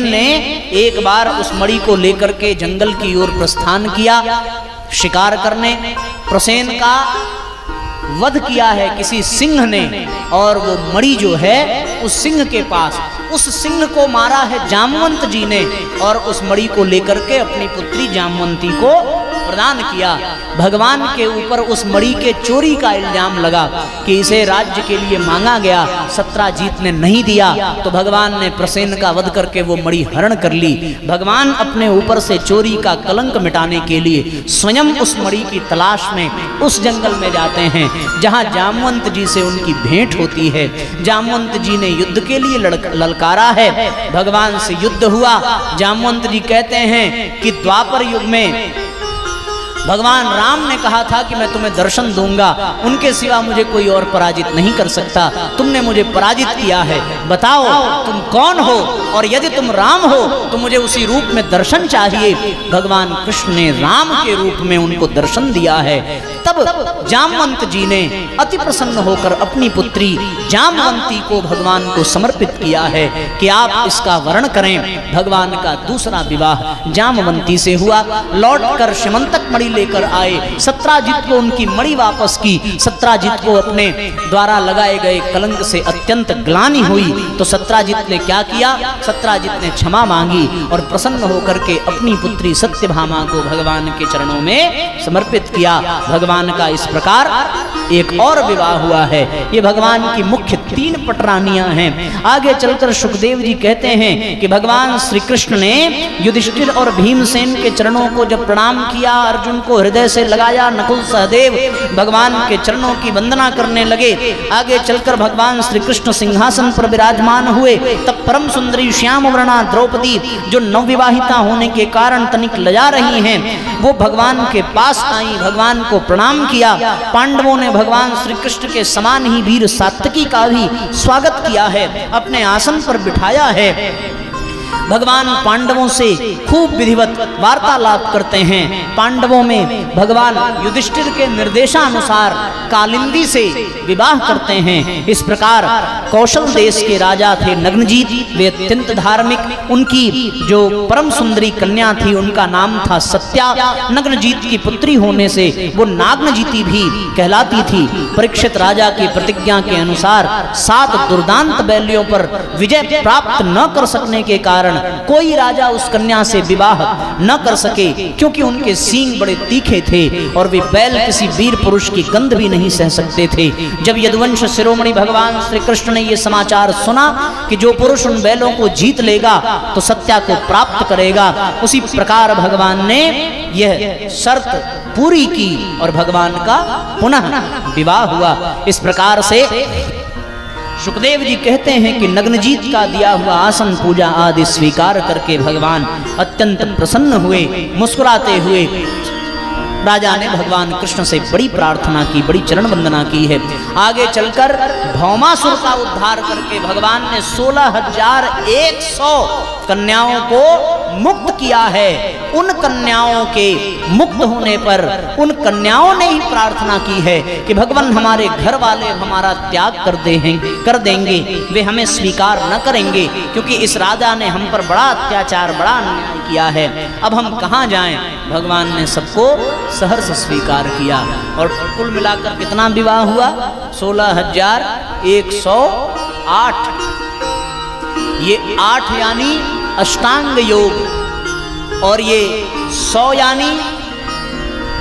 ने एक बार उस मणि को लेकर के जंगल की ओर प्रस्थान किया शिकार करने। प्रसेन का वध किया है किसी सिंह ने, और वो मणि जो है उस सिंह के पास, उस सिंह को मारा है जामवंत जी ने, और उस मणि को लेकर के अपनी पुत्री जामवंती को प्रदान किया। भगवान के ऊपर उस मणि के चोरी का इल्जाम लगा कि इसे राज्य के लिए मांगा गया, सत्राजित ने नहीं दिया, तो भगवान ने प्रसेन का वध करके वो मणि हरण कर ली। भगवान अपने ऊपर से चोरी का कलंक मिटाने के लिए स्वयं उस मणि की तलाश में उस जंगल में जाते हैं जहां जामवंत जी से उनकी भेंट होती है। जामवंत जी ने युद्ध के लिए ललकारा है, भगवान से युद्ध हुआ। जामवंत जी कहते हैं कि द्वापर युग में भगवान राम ने कहा था कि मैं तुम्हें दर्शन दूंगा, उनके सिवा मुझे कोई और पराजित नहीं कर सकता। तुमने मुझे पराजित किया है, बताओ तुम कौन हो, और यदि तुम राम हो तो मुझे उसी रूप में दर्शन चाहिए। भगवान कृष्ण ने राम के रूप में उनको दर्शन दिया है। तब जामवंत जी ने अति प्रसन्न होकर अपनी पुत्री जामवंती को भगवान को समर्पित किया है कि आप इसका वरण करें। भगवान का दूसरा विवाह जामवंती से हुआ। लौटकर श्यमंतक मणि लेकर आए। सत्राजित को उनकी मणि वापस की। सत्राजित को अपने द्वारा लगाए गए कलंक से अत्यंत ग्लानि हुई, तो सत्राजित ने क्या किया? सत्राजित ने क्षमा मांगी और प्रसन्न होकर के अपनी पुत्री सत्यभामा को भगवान के चरणों में समर्पित किया। भगवान का इस प्रकार एक और विवाह हुआ है। ये भगवान की मुख्य 3 पटरानियां हैं। आगे चलकर सुखदेव जी कहते हैं कि भगवान श्री कृष्ण ने युधिष्ठिर और भीमसेन के चरणों को जब प्रणाम किया, अर्जुन को हृदय से लगाया, नकुल सहदेव भगवान के चरणों की वंदना करने लगे। आगे चलकर भगवान श्री कृष्ण सिंहासन पर विराजमान हुए। तब परम सुंदरी श्याम वर्णा द्रौपदी, जो नवविवाहिता होने के कारण तनिक लजा रही हैं, वो भगवान के पास आई, भगवान को प्रणाम किया। पांडवों ने भगवान श्री कृष्ण के समान ही वीर सात्यकी का भी स्वागत किया है, अपने आसन पर बिठाया है। भगवान पांडवों से खूब विधिवत वार्तालाप करते हैं। पांडवों में भगवान युधिष्ठिर के निर्देशानुसार कालिंदी से विवाह करते हैं। इस प्रकार कौशल देश के राजा थे नग्नजीत, वे अत्यंत धार्मिक। उनकी जो परम सुंदरी कन्या थी उनका नाम था सत्या। नग्नजीत की पुत्री होने से वो नागनजीती भी कहलाती थी। परीक्षित राजा की प्रतिज्ञा के अनुसार 7 दुर्दांत बैलियों पर विजय प्राप्त न कर सकने के कारण कोई राजा उस कन्या से विवाह न कर सके, क्योंकि उनके सींग बड़े तीखे थे और वे बैल किसी वीर पुरुष की गंध भी नहीं सह सकते थे। जब यदुवंश शिरोमणि भगवान श्री कृष्ण ने यह समाचार सुना कि जो पुरुष उन बैलों को जीत लेगा तो सत्या को प्राप्त करेगा, उसी प्रकार भगवान ने यह शर्त पूरी की और भगवान का पुनः विवाह हुआ। इस प्रकार से सुखदेव जी कहते हैं कि नग्नजीत का दिया हुआ आसन पूजा आदि स्वीकार करके भगवान अत्यंत प्रसन्न हुए। मुस्कुराते हुए राजा ने भगवान कृष्ण से बड़ी प्रार्थना की, बड़ी चरण वंदना की है। आगे चलकर भौमासुर का उद्धार करके भगवान ने 16,100 कन्याओं को मुक्त किया है। उन कन्याओं के मुक्त होने पर उन कन्याओं ने ही प्रार्थना की है कि भगवान हमारे घर वाले हमारा त्याग कर देंगे, वे हमें स्वीकार न करेंगे, क्योंकि इस राजा ने हम पर बड़ा अत्याचार, बड़ा अन्याय किया है। अब हम कहाँ जाएं? भगवान ने सबको सहर्ष स्वीकार किया और कुल मिलाकर कितना विवाह हुआ? 16,108। ये 8 यानी अष्टांग योग और ये 100 यानी,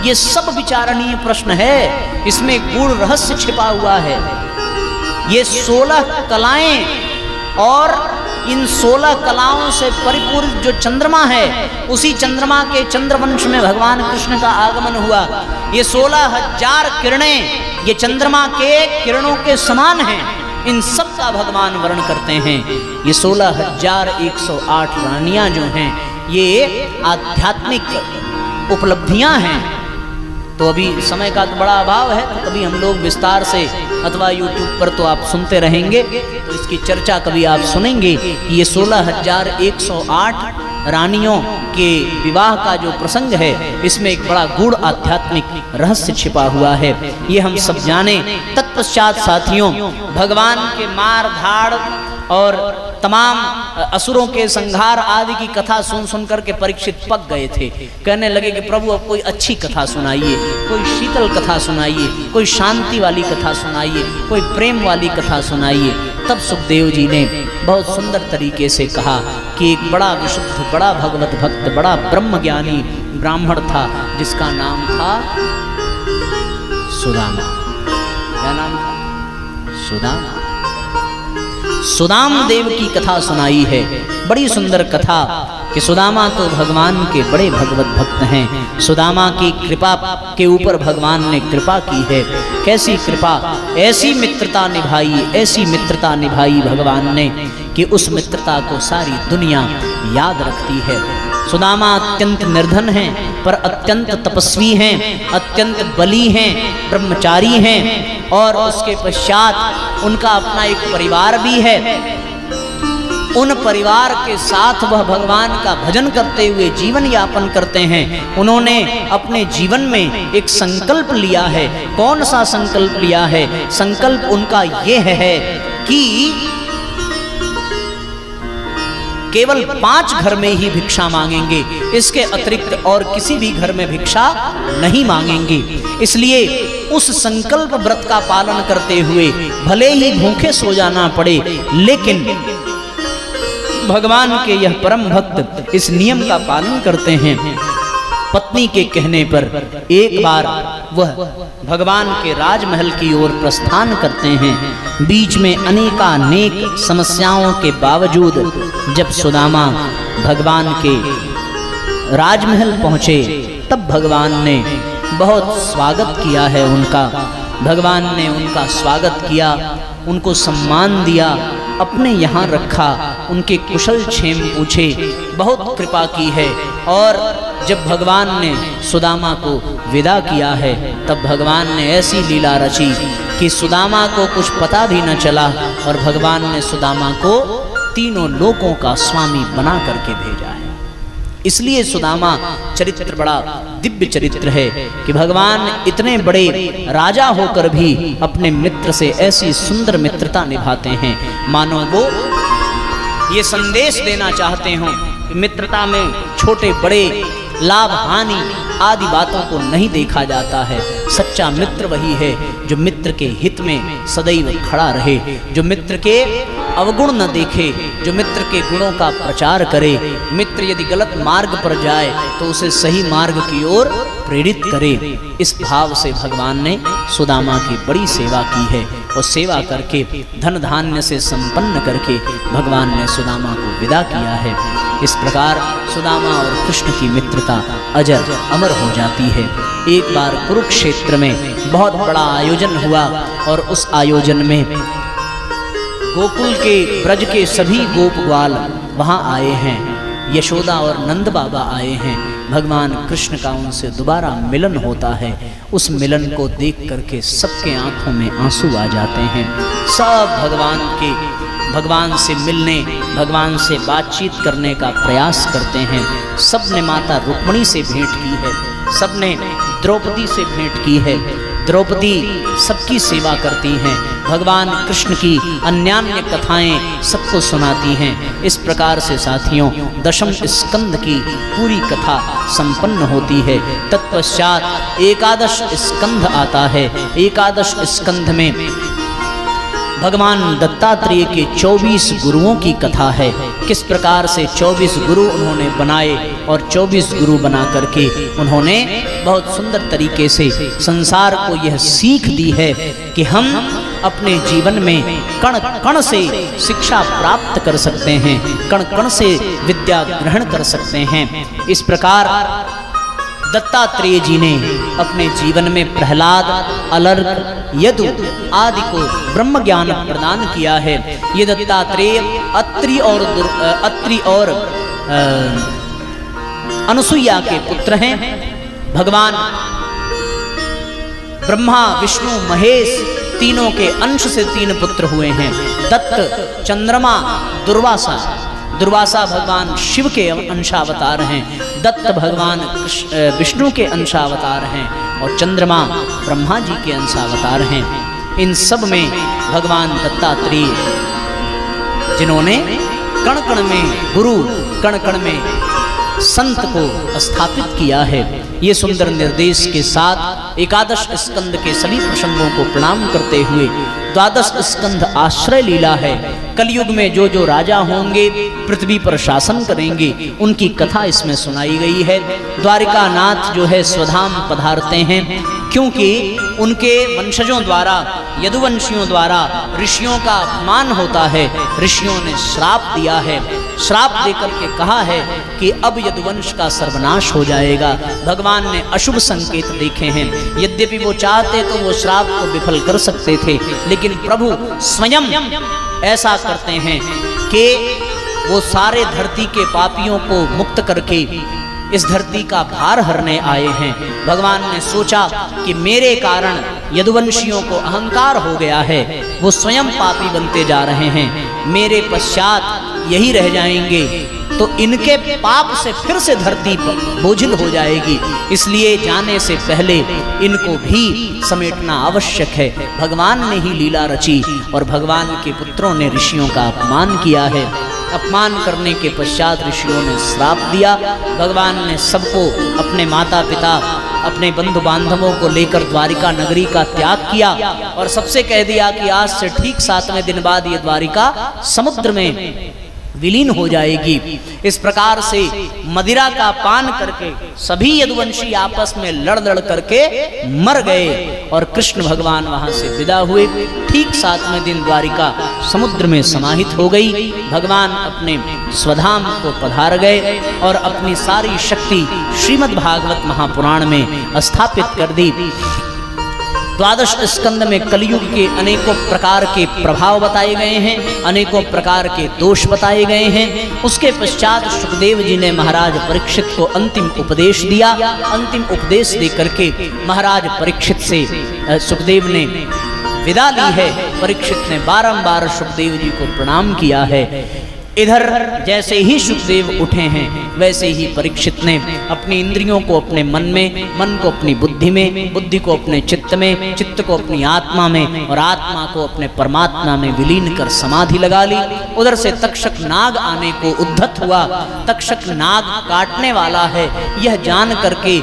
ये सब विचारणीय प्रश्न है। इसमें गूढ़ रहस्य छिपा हुआ है। ये 16 कलाएं और इन 16 कलाओं से परिपूर्ण जो चंद्रमा है, उसी चंद्रमा के चंद्रवंश में भगवान कृष्ण का आगमन हुआ। ये 16,000 किरणें ये चंद्रमा के किरणों के समान हैं। इन सब का भगवान वर्ण करते हैं। ये 16,108 रानियां जो हैं, ये आध्यात्मिक उपलब्धियां हैं। तो अभी समय का तो बड़ा अभाव है, तो कभी हम लोग विस्तार से अथवा YouTube पर तो आप सुनते रहेंगे, तो इसकी चर्चा कभी आप सुनेंगे। ये 16,108 रानियों के विवाह का जो प्रसंग है, इसमें एक बड़ा गूढ़ आध्यात्मिक रहस्य छिपा हुआ है। ये हम सब जाने। तत्पश्चात साथियों, भगवान के मार धाड़ और तमाम असुरों के संहार आदि की कथा सुन सुन करके परीक्षित पक गए थे। कहने लगे कि प्रभु अब कोई अच्छी कथा सुनाइए, कोई शीतल कथा सुनाइए, कोई शांति वाली कथा सुनाइए, कोई प्रेम वाली कथा सुनाइए। तब सुखदेव जी ने बहुत सुंदर तरीके से कहा कि एक बड़ा विशुद्ध, बड़ा भगवत भक्त, बड़ा ब्रह्मज्ञानी ब्राह्मण था, जिसका नाम था सुदामा। क्या नाम था? सुदामा। सुदाम देव की कथा सुनाई है। बड़ी सुंदर कथा कि सुदामा तो भगवान के बड़े भगवत भक्त हैं। सुदामा की कृपा के ऊपर भगवान ने कृपा की है। कैसी कृपा! ऐसी मित्रता निभाई, ऐसी मित्रता निभाई भगवान ने कि उस मित्रता को सारी दुनिया याद रखती है। सुदामा अत्यंत निर्धन हैं, पर अत्यंत तपस्वी हैं, अत्यंत बली हैं, ब्रह्मचारी हैं, और उसके पश्चात उनका अपना एक परिवार भी है। उन परिवार के साथ वह भगवान का भजन करते हुए जीवन यापन करते हैं। उन्होंने अपने जीवन में एक संकल्प लिया है। कौन सा संकल्प लिया है? संकल्प उनका ये है कि केवल 5 घर में ही भिक्षा मांगेंगे, इसके अतिरिक्त और किसी भी घर में भिक्षा नहीं मांगेंगे। इसलिए उस संकल्प व्रत का पालन करते हुए भले ही भूखे सो जाना पड़े, लेकिन भगवान के यह परम भक्त इस नियम का पालन करते हैं। पत्नी के कहने पर एक बार वह भगवान के राजमहल की ओर प्रस्थान करते हैं। बीच में अनेकानेक समस्याओं के बावजूद जब सुदामा भगवान के राजमहल पहुँचे, तब भगवान ने बहुत स्वागत किया है उनका। भगवान ने उनका स्वागत किया, उनको सम्मान दिया, अपने यहाँ रखा, उनके कुशल क्षेम पूछे, बहुत कृपा की है। और जब भगवान ने सुदामा को विदा किया है, तब भगवान ने ऐसी लीला रची कि सुदामा को कुछ पता भी न चला, और भगवान ने सुदामा को तीनों लोकों का स्वामी बना करके भेजा है। इसलिए सुदामा चरित्र बड़ा दिव्य चरित्र है कि भगवान इतने बड़े राजा होकर भी अपने मित्र से ऐसी सुंदर मित्रता निभाते हैं, मानो वो ये संदेश देना चाहते हो कि मित्रता में छोटे बड़े, लाभ हानि आदि बातों को नहीं देखा जाता है। सच्चा मित्र वही है जो मित्र के हित में सदैव खड़ा रहे, जो मित्र के अवगुण न देखे, जो मित्र के गुणों का प्रचार करे। मित्र यदि गलत मार्ग पर जाए तो उसे सही मार्ग की ओर प्रेरित करे। इस भाव से भगवान ने सुदामा की बड़ी सेवा की है, और सेवा करके धन धान्य से संपन्न करके भगवान ने सुदामा को विदा किया है। इस प्रकार सुदामा और कृष्ण की मित्रता अजर अमर हो जाती है। एक बार कुरुक्षेत्र में बहुत बड़ा आयोजन हुआ, और उस आयोजन में गोकुल के ब्रज के सभी गोप ग्वाल वहाँ आए हैं। यशोदा और नंद बाबा आए हैं। भगवान कृष्ण का उनसे दोबारा मिलन होता है। उस मिलन को देख करके सबके आंखों में आंसू आ जाते हैं। सब भगवान से मिलने, भगवान से बातचीत करने का प्रयास करते हैं। सब ने माता रुक्मिणी से भेंट की है, सब ने द्रौपदी से भेंट की है। द्रौपदी सबकी सेवा करती हैं, भगवान कृष्ण की अन्यान्य कथाएं सबको सुनाती हैं। इस प्रकार से साथियों दशम स्कंद की पूरी कथा संपन्न होती है। तत्पश्चात एकादश स्कंद आता है। एकादश स्कंद में भगवान दत्तात्रेय के 24 गुरुओं की कथा है। किस प्रकार से 24 गुरु उन्होंने बनाए, और 24 गुरु बना करके उन्होंने बहुत सुंदर तरीके से संसार को यह सीख दी है कि हम अपने जीवन में कण कण से शिक्षा प्राप्त कर सकते हैं, कण कण से विद्या ग्रहण कर सकते हैं। इस प्रकार दत्तात्रेय जी ने अपने जीवन में प्रहलाद, अलर्क, यदु आदि को ब्रह्म ज्ञान प्रदान किया है। ये दत्तात्रेय अत्रि और अनुसुईया के पुत्र हैं। भगवान ब्रह्मा, विष्णु, महेश तीनों के अंश से 3 पुत्र हुए हैं। दत्त, चंद्रमा, दुर्वासा। दुर्वासा भगवान शिव के अंशावतार हैं, दत्त भगवान विष्णु के अंशावतार हैं और चंद्रमा ब्रह्मा जी के अंशावतार हैं। इन सब में भगवान दत्तात्रेय जिन्होंने कण कण में गुरु, कण कण में संत को स्थापित किया है। ये सुंदर निर्देश के साथ एकादश स्कंद के सभी प्रसंगों को प्रणाम करते हुए द्वादश स्कंद आश्रय लीला है। कलयुग में जो जो राजा होंगे, पृथ्वी पर शासन करेंगे, उनकी कथा इसमें सुनाई गई है। द्वारिका नाथ जो है स्वधाम पधारते हैं, क्योंकि उनके वंशजों द्वारा, यदुवंशियों द्वारा ऋषियों का अपमान होता है। ऋषियों ने श्राप दिया है, श्राप देकर के कहा है कि अब यदुवंश का सर्वनाश हो जाएगा। भगवान ने अशुभ संकेत देखे हैं। यद्यपि वो चाहते तो वो श्राप को विफल कर सकते थे, लेकिन प्रभु स्वयं ऐसा करते हैं कि वो सारे धरती के पापियों को मुक्त करके इस धरती का भार हरने आए हैं। भगवान ने सोचा कि मेरे कारण यदुवंशियों को अहंकार हो गया है, वो स्वयं पापी बनते जा रहे हैं, मेरे पश्चात यही रह जाएंगे तो इनके पाप से फिर से धरती बोझिल हो जाएगी, इसलिए जाने से पहले इनको भी समेटना आवश्यक है। भगवान ने ही लीला रची और भगवान के पुत्रों ने ऋषियों का अपमान किया है। अपमान करने के पश्चात ऋषियों ने श्राप दिया। भगवान ने सबको, अपने माता पिता, अपने बंधु बांधवों को लेकर द्वारिका नगरी का त्याग किया और सबसे कह दिया कि आज से ठीक 7वें दिन बाद ये द्वारिका समुद्र में विलीन हो जाएगी। इस प्रकार से मदिरा का पान करके सभी यदुवंशी आपस में लड़ लड़ करके मर गए और कृष्ण भगवान वहां से विदा हुए। ठीक 7वें दिन द्वारिका समुद्र में समाहित हो गई। भगवान अपने स्वधाम को पधार गए और अपनी सारी शक्ति श्रीमद् भागवत महापुराण में स्थापित कर दी। द्वादश स्कंद में कलयुग के अनेकों प्रकार के प्रभाव बताए गए हैं, अनेकों प्रकार के दोष बताए गए हैं। उसके पश्चात सुखदेव जी ने महाराज परीक्षित को अंतिम उपदेश दिया। अंतिम उपदेश दे करके महाराज परीक्षित से सुखदेव ने विदा ली है। परीक्षित ने बारंबार सुखदेव जी को प्रणाम किया है। इधर जैसे ही सुखदेव उठे हैं वैसे ही परीक्षित ने अपनी इंद्रियों को अपने मन में, मन को अपनी बुद्धि में, बुद्धि को अपने चित्त में, चित्त को अपनी आत्मा में और आत्मा को अपने परमात्मा में विलीन कर समाधि लगा ली। उधर से तक्षक नाग आने को उद्धत हुआ। तक्षक नाग काटने वाला है यह जान करके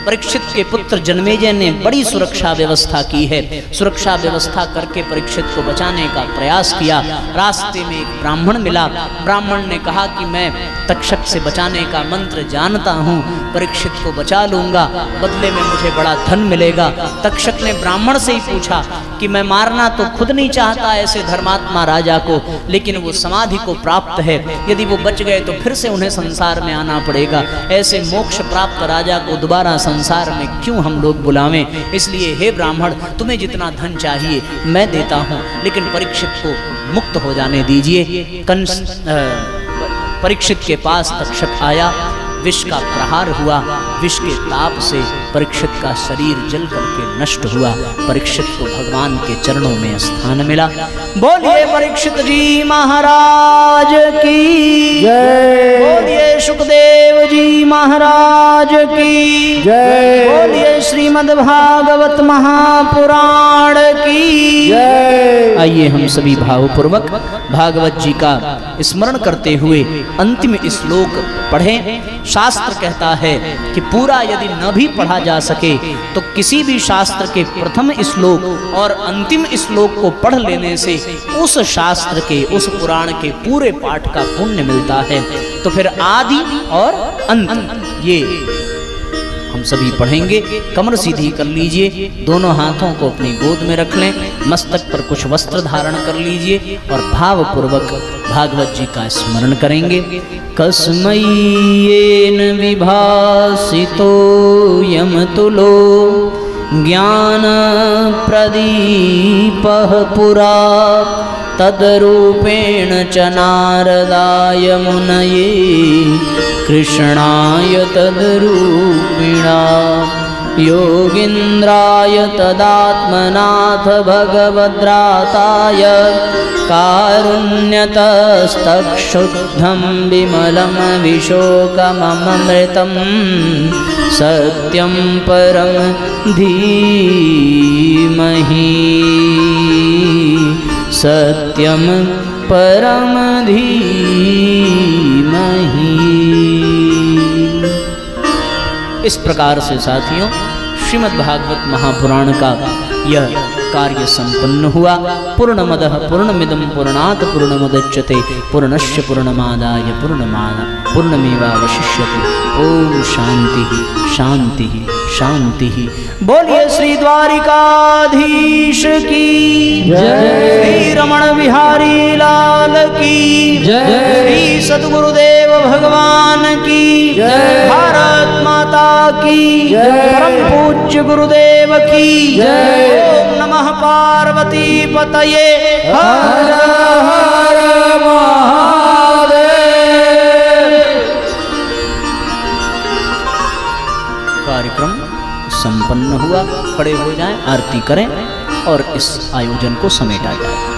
परीक्षित के पुत्र जन्मेजय ने बड़ी सुरक्षा व्यवस्था की है। सुरक्षा व्यवस्था करके परीक्षित को बचाने का प्रयास किया। रास्ते में एक ब्राह्मण मिला। ब्राह्मण ने कहा कि मैं तक्षक से बचाने का मंत्र जानता हूँ, परीक्षित को बचा लूंगा, बदले में मुझे बड़ा धन मिलेगा। तक्षक ने ब्राह्मण से ही पूछा कि मैं मारना तो खुद नहीं चाहता ऐसे धर्मात्मा राजा को, लेकिन वो समाधि को प्राप्त है, यदि वो बच गए तो फिर से उन्हें संसार में आना पड़ेगा। ऐसे मोक्ष प्राप्त राजा को दोबारा संसार में क्यों हम लोग बुलावें, इसलिए हे ब्राह्मण तुम्हें जितना धन चाहिए मैं देता हूँ, लेकिन परीक्षित को मुक्त हो जाने दीजिए। परीक्षित के पास तक्षक आया, विष का प्रहार हुआ, विष के ताप से परीक्षित का शरीर जल करके नष्ट हुआ। परीक्षित को भगवान के चरणों में स्थान मिला। बोलिए परीक्षित जी महाराज की जय, बोलिए सुखदेव जी महाराज की जय, बोलिए श्रीमद् भागवत महापुराण की जय। आइए हम सभी भावपूर्वक भागवत जी का स्मरण करते हुए अंतिम श्लोक पढ़ें। शास्त्र कहता है कि पूरा यदि न भी पढ़ा जा सके तो किसी भी शास्त्र के प्रथम श्लोक और अंतिम श्लोक को पढ़ लेने से उस शास्त्र के, उस पुराण के पूरे पाठ का पुण्य मिलता है। तो फिर आदि और अंत ये हम सभी पढ़ेंगे। कमर सीधी कर लीजिए, दोनों हाथों को अपनी गोद में रख लें, मस्तक पर कुछ वस्त्र धारण कर लीजिए और भावपूर्वक भागवत जी का स्मरण करेंगे। कस्मयेन विभासितो यमतुलो ज्ञान प्रदीपः पुरा तद्रूपेण च नारदाय मुनये कृष्णाय तद्रूपिणा योगीन्द्राय तदात्मनाथ भगवद्राताय कारुण्यतस्तक्षुब्धं विमलं विशोकममृतं सत्यं परं धीमहि सत्यं परम धीमहि। इस प्रकार से साथियों श्रीमद् भागवत महापुराण का यह कार्य संपन्न हुआ। पूर्णमदः पूर्णमिदं पूर्णात् पूर्णमुदच्यते पूर्णस्य पूर्णमादाय पूर्णमेवावशिष्यते। ओम शांति शांति शांति। बोलिए श्री द्वारिकाधीश की जय, श्री रमण बिहारी लाल की जय, श्री सद्गुरुदेव भगवान की जय, भारत माता की जय, परम पूज्य गुरुदेव की जय। ओम नमः पार्वती पतये हर हर महादेव। कार्यक्रम संपन्न हुआ। खड़े हो जाएं, आरती करें और इस आयोजन को समेटा जाए।